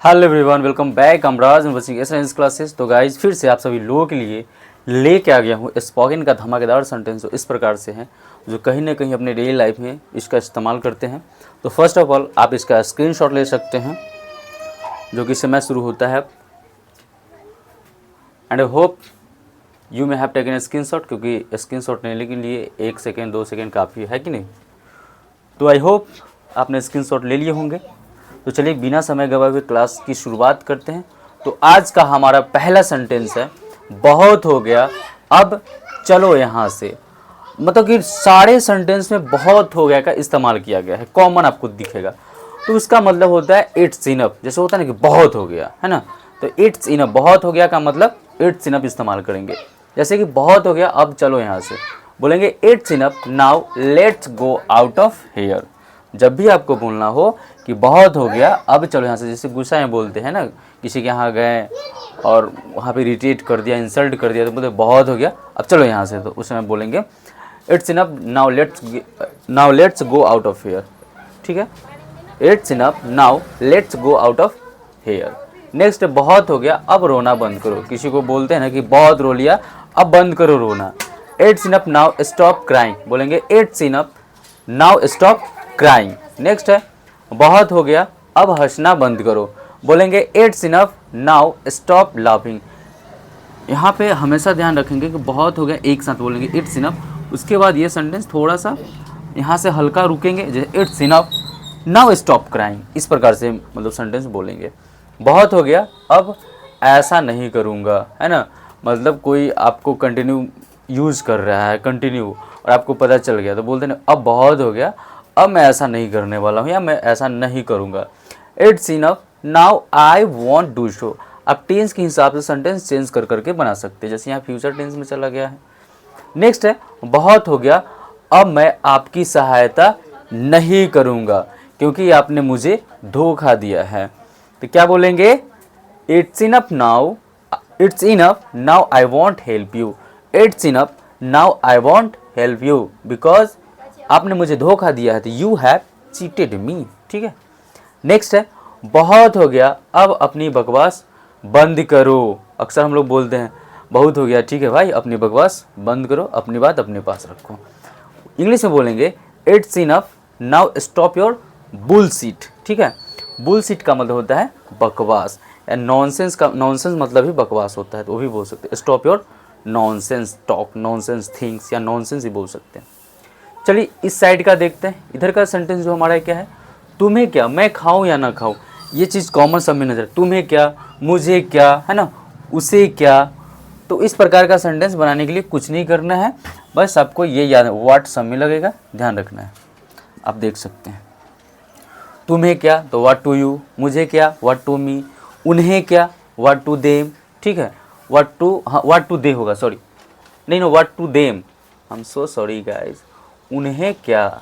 Hello everyone, welcome back. अमराज बसिंग एस क्लासेस। तो गाइज फिर से आप सभी लोगों के लिए लेके आ गया हूँ स्पोकन का धमाकेदार सेंटेंस जो इस प्रकार से हैं, जो कहीं ना कहीं अपने डेली लाइफ में इसका इस्तेमाल करते हैं। तो फर्स्ट ऑफ ऑल आप इसका स्क्रीनशॉट ले सकते हैं, जो कि समय शुरू होता है। And I hope you may have taken screenshot, क्योंकि स्क्रीनशॉट लेने के लिए 1 सेकेंड 2 सेकेंड काफ़ी है कि नहीं। तो आई होप आपने स्क्रीनशॉट ले लिए होंगे। तो चलिए बिना समय गवाए हुए क्लास की शुरुआत करते हैं। तो आज का हमारा पहला सेंटेंस है, बहुत हो गया अब चलो यहाँ से। मतलब कि सारे सेंटेंस में बहुत हो गया का इस्तेमाल किया गया है, कॉमन आपको दिखेगा। तो उसका मतलब होता है इट्स इनफ। जैसे होता है ना कि बहुत हो गया, है ना, तो इट्स इनफ, बहुत हो गया का मतलब इट्स इनफ इस्तेमाल करेंगे। जैसे कि बहुत हो गया अब चलो यहाँ से, बोलेंगे it's enough now let's go out of here. जब भी आपको बोलना हो कि बहुत हो गया अब चलो यहाँ से, जैसे गुस्सा में बोलते हैं ना, किसी के यहाँ गए और वहाँ पे रिट्रीट कर दिया, इंसल्ट कर दिया, तो बोलते बहुत हो गया अब चलो यहाँ से, तो उस समय बोलेंगे it's enough now let's go out of here. ठीक है, it's enough now let's go out of here. Next, बहुत हो गया अब रोना बंद करो। किसी को बोलते हैं ना कि बहुत रो लिया अब बंद करो रोना। It's enough now stop crying, बोलेंगे it's enough now stop crying. Next है, बहुत हो गया अब हंसना बंद करो, बोलेंगे it's enough now stop laughing. यहाँ पे हमेशा ध्यान रखेंगे कि बहुत हो गया एक साथ बोलेंगे इट्स इनफ, उसके बाद ये सेंटेंस थोड़ा सा यहाँ से हल्का रुकेंगे, जैसे it's enough now stop crying. इस प्रकार से मतलब सेंटेंस बोलेंगे। बहुत हो गया अब ऐसा नहीं करूँगा, है ना, मतलब कोई आपको कंटिन्यू यूज़ कर रहा है कंटिन्यू और आपको पता चल गया, तो बोलते हैं अब बहुत हो गया अब मैं ऐसा नहीं करने वाला हूँ या मैं ऐसा नहीं करूँगा। It's enough now I want do show. आप टेंस के हिसाब से सेंटेंस चेंज कर करके बना सकते हैं, जैसे यहाँ फ्यूचर टेंस में चला गया है। नेक्स्ट है, बहुत हो गया अब मैं आपकी सहायता नहीं करूँगा क्योंकि आपने मुझे धोखा दिया है। तो क्या बोलेंगे, it's enough now I want help you. It's enough now I want help you because आपने मुझे धोखा दिया है, तो यू हैव चीटेड मी। ठीक है। नेक्स्ट है, बहुत हो गया अब अपनी बकवास बंद करो। अक्सर हम लोग बोलते हैं बहुत हो गया, ठीक है भाई अपनी बकवास बंद करो, अपनी बात अपने पास रखो। इंग्लिश में बोलेंगे it's enough now stop your bullshit. ठीक है, बुलशिट का मतलब होता है बकवास, या नॉनसेंस का, नॉनसेंस मतलब ही बकवास होता है, तो वो भी बोल सकते हैं stop your nonsense talk, nonsense things, या नॉनसेंस ही बोल सकते हैं। चलिए इस साइड का देखते हैं। इधर का सेंटेंस जो हमारा क्या है, तुम्हें क्या, मैं खाऊं या ना खाऊं। ये चीज़ कॉमन सब में नजर, तुम्हें क्या, मुझे क्या, है ना, उसे क्या। तो इस प्रकार का सेंटेंस बनाने के लिए कुछ नहीं करना है, बस आपको ये याद है, व्हाट सब में लगेगा, ध्यान रखना है। आप देख सकते हैं, तुम्हें क्या तो व्हाट टू यू, मुझे क्या व्हाट टू मी, उन्हें क्या व्हाट टू देम। ठीक है, व्हाट टू दे होगा, सॉरी नहीं no what to them, I am so sorry guys. उन्हें क्या,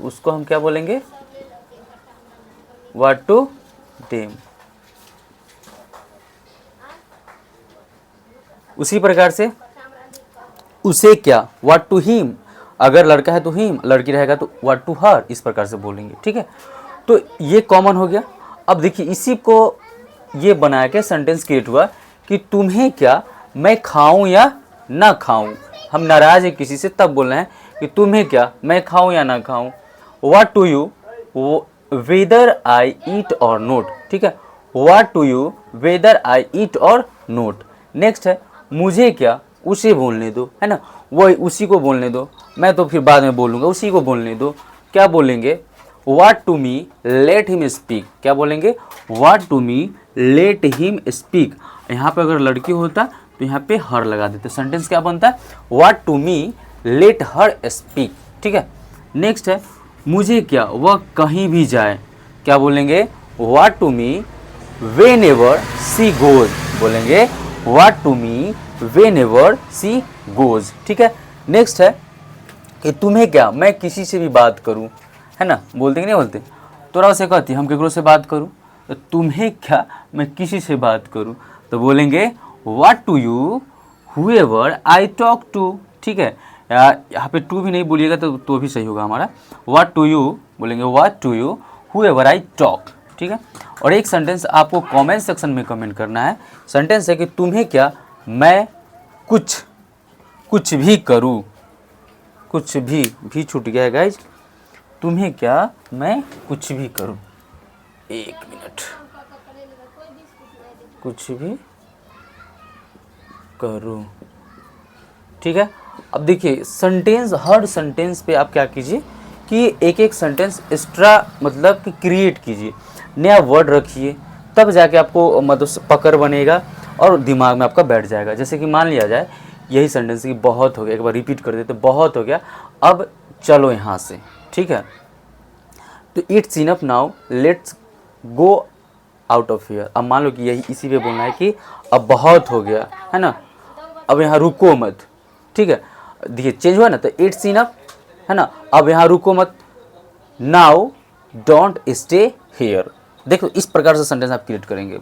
उसको हम क्या बोलेंगे, व्हाट टू देम। उसी प्रकार से उसे क्या, व्हाट टू हिम। अगर लड़का है तो हिम, लड़की रहेगा तो व्हाट टू हर। इस प्रकार से बोलेंगे। ठीक है, तो ये कॉमन हो गया। अब देखिए इसी को ये बना के सेंटेंस क्रिएट हुआ कि तुम्हें क्या, मैं खाऊं या ना खाऊं। हम नाराज है किसी से तब बोल रहे हैं कि तुम्हें क्या, मैं खाऊं या ना खाऊं। What to you whether I eat or not. ठीक है, what to you whether I eat or not. Next है, मुझे क्या, उसे बोलने दो, है ना, वही उसी को बोलने दो, मैं तो फिर बाद में बोलूँगा, उसी को बोलने दो। क्या बोलेंगे, what to me let him speak. क्या बोलेंगे, what to me let him speak. यहाँ पे अगर लड़की होता तो यहाँ पे हर लगा देते, सेंटेंस क्या बनता है, what to me let her speak. ठीक है। नेक्स्ट है, मुझे क्या, वह कहीं भी जाए। क्या बोलेंगे, what to me whenever she goes. बोलेंगे what to me whenever she goes. ठीक है। नेक्स्ट है कि तुम्हें क्या, मैं किसी से भी बात करूं, है ना, बोलते कि नहीं बोलते, तोरा से कहती हम केकरो से बात करूं, तो तुम्हें क्या, मैं किसी से बात करूं, तो बोलेंगे what to you whoever I talk to. ठीक है, यहाँ पे टू भी नहीं बोलिएगा तो भी सही होगा हमारा। व्हाट टू यू बोलेंगे what to you whoever I talk. ठीक ठीक है। और एक सेंटेंस आपको कमेंट सेक्शन में कमेंट करना है। सेंटेंस है कि तुम्हें क्या मैं कुछ भी करूँ, कुछ भी छूट गया है गाइज, तुम्हें क्या मैं कुछ भी करूँ, एक मिनट, कुछ भी करूँ, ठीक है। अब देखिए सेंटेंस, हर सेंटेंस पे आप क्या कीजिए कि एक एक सेंटेंस एक्स्ट्रा मतलब कि क्रिएट कीजिए, नया वर्ड रखिए, तब जाके आपको मतलब पकड़ बनेगा और दिमाग में आपका बैठ जाएगा। जैसे कि मान लिया जाए यही सेंटेंस की बहुत हो गया, एक बार रिपीट कर देते, बहुत हो गया, अब चलो यहाँ से, ठीक है। तो it's enough now, let's go out of here. अब मान लो कि यही इसी पे बोलना है कि अब बहुत हो गया है ना, अब यहाँ रुको मत, ठीक है। देखिए चेंज हुआ ना, तो इट्स इनफ है ना, अब यहाँ रुको मत, नाउ डोंट स्टे हियर। देखो इस प्रकार से सेंटेंस आप क्रिएट करेंगे।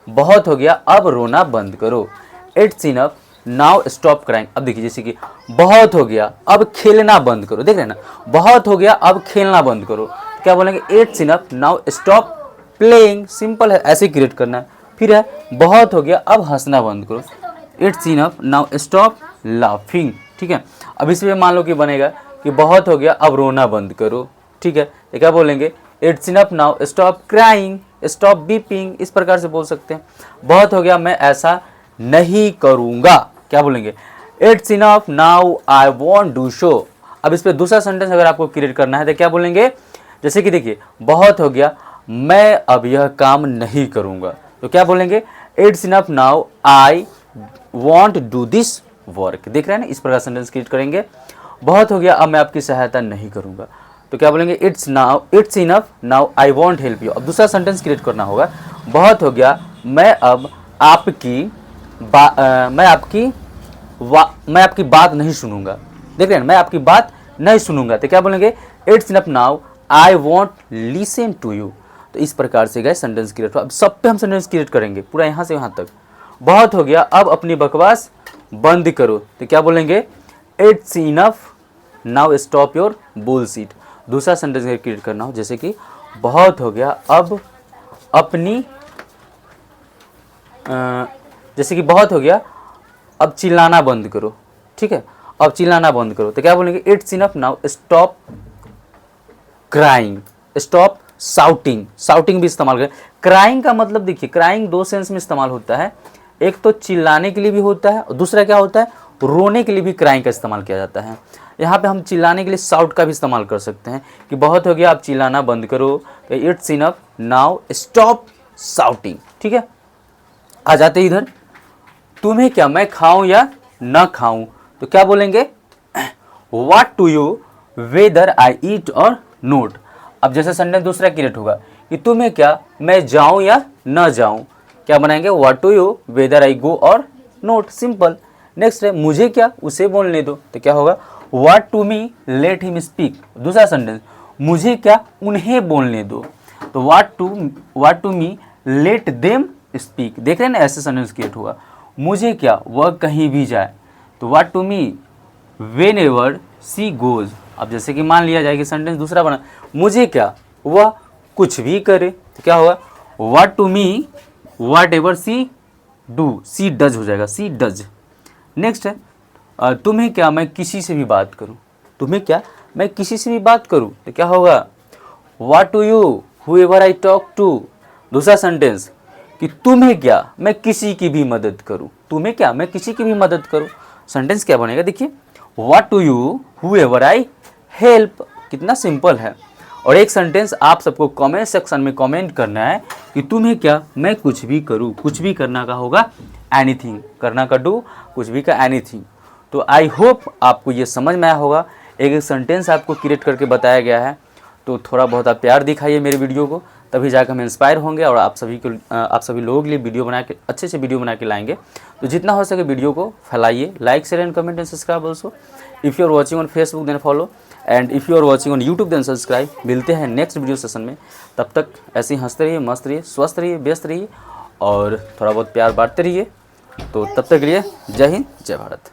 बहुत हो गया, अब रोना बंद करो। It's enough now stop crying. अब देखिए जैसे कि बहुत हो गया, अब खेलना बंद करो, देख रहे हैं ना, बहुत हो गया, अब खेलना बंद करो। क्या बोलेंगे, it's enough now stop playing. Simple है, ऐसे क्रिएट करना है। फिर है बहुत हो गया, अब हंसना बंद करो। It's enough now stop laughing, ठीक है। अब इसमें मान लो कि बनेगा कि बहुत हो गया, अब रोना बंद करो, ठीक है। तो क्या बोलेंगे, it's enough now stop crying, stop beeping, इस प्रकार से बोल सकते हैं। बहुत हो गया, मैं ऐसा नहीं करूँगा, क्या बोलेंगे, it's enough now I want do show. अब इस पर दूसरा सेंटेंस अगर आपको क्रिएट करना है तो क्या बोलेंगे, जैसे कि देखिए बहुत हो गया, मैं अब यह काम नहीं करूँगा, तो क्या बोलेंगे, it's enough now I want do this work. देख रहे हैं ना, इस प्रकार सेंटेंस क्रिएट करेंगे। बहुत हो गया, अब मैं आपकी सहायता नहीं करूँगा, तो क्या बोलेंगे, it's enough now I want help you. अब दूसरा सेंटेंस क्रिएट करना होगा। बहुत हो गया, मैं अब मैं आपकी बात नहीं सुनूंगा। देख रहे हैं, मैं आपकी बात नहीं सुनूंगा, तो क्या बोलेंगे, it's enough now I want listen to you. तो इस प्रकार से गए सेंटेंस क्रिएट हुआ। अब सब पे हम सेंटेंस क्रिएट करेंगे, पूरा यहाँ से यहाँ तक। बहुत हो गया, अब अपनी बकवास बंद करो, तो क्या बोलेंगे, it's enough now stop your bullshit. दूसरा सेंटेंस क्रिएट करना हो, जैसे कि बहुत हो गया, अब अपनी जैसे कि बहुत हो गया, अब चिल्लाना बंद करो, ठीक है, अब चिल्लाना बंद करो, तो क्या बोलेंगे, it's enough now stop crying, stop shouting. Shouting भी इस्तेमाल करें। क्राइंग का मतलब देखिए, क्राइंग दो सेंस में इस्तेमाल होता है, एक तो चिल्लाने के लिए भी होता है और दूसरा क्या होता है, रोने के लिए भी क्राइंग का इस्तेमाल किया जाता है। यहाँ पे हम चिल्लाने के लिए शाउट का भी इस्तेमाल कर सकते हैं कि बहुत हो गया, आप चिल्लाना बंद करो, तो it's enough now stop shouting, ठीक है। आ जाते इधर, तुम्हें क्या मैं खाऊं या न खाऊं, तो क्या बोलेंगे, what to you whether I eat or not. अब जैसे सेंटेंस दूसरा क्रिएट होगा कि तुम्हें क्या मैं जाऊं या न जाऊं, क्या बनाएंगे, what to you whether I go or not, simple. Next है, मुझे क्या उसे बोलने दो, तो क्या होगा, what to me let him speak. दूसरा सेंटेंस, मुझे क्या उन्हें बोलने दो, तो what to me let them speak. देख रहे हैं ना, ऐसे सेंटेंस क्रिएट हुआ। मुझे क्या वह कहीं भी जाए, तो what to me whenever she goes. अब जैसे कि मान लिया जाए कि सेंटेंस दूसरा बना, मुझे क्या वह कुछ भी करे, तो क्या होगा, what to me whatever she do, she does हो जाएगा, सी डज। नेक्स्ट है, तुम्हें क्या मैं किसी से भी बात करूं, तुम्हें क्या मैं किसी से भी बात करूं, तो क्या होगा, what to you whoever I talk to. दूसरा सेंटेंस कि तुम्हें क्या मैं किसी की भी मदद करूं, तुम्हें क्या मैं किसी की भी मदद करूं। सेंटेंस क्या बनेगा, देखिए, what to you whoever I help. कितना सिंपल है। और एक सेंटेंस आप सबको कमेंट सेक्शन में कमेंट करना है कि तुम्हें क्या मैं कुछ भी करूं। कुछ भी करना का होगा एनीथिंग, करना का डू, कुछ भी का एनीथिंग। तो आई होप आपको ये समझ में आया होगा। एक एक सेंटेंस आपको क्रिएट करके बताया गया है, तो थोड़ा बहुत आप प्यार दिखाइए मेरे वीडियो को, तभी जाकर हम इंस्पायर होंगे और आप सभी लोगों के लिए वीडियो बना के अच्छे से वीडियो बना के लाएंगे। तो जितना हो सके वीडियो को फैलाइए, like share and comment and subscribe also. If you are watching on Facebook then follow, and if you are watching on YouTube then subscribe. मिलते हैं नेक्स्ट वीडियो सेशन में, तब तक ऐसे ही हंसते रहिए, मस्त रहिए, स्वस्थ रहिए, व्यस्त रहिए और थोड़ा बहुत प्यार बांटते रहिए। तो तब तक के लिए जय हिंद, जय भारत।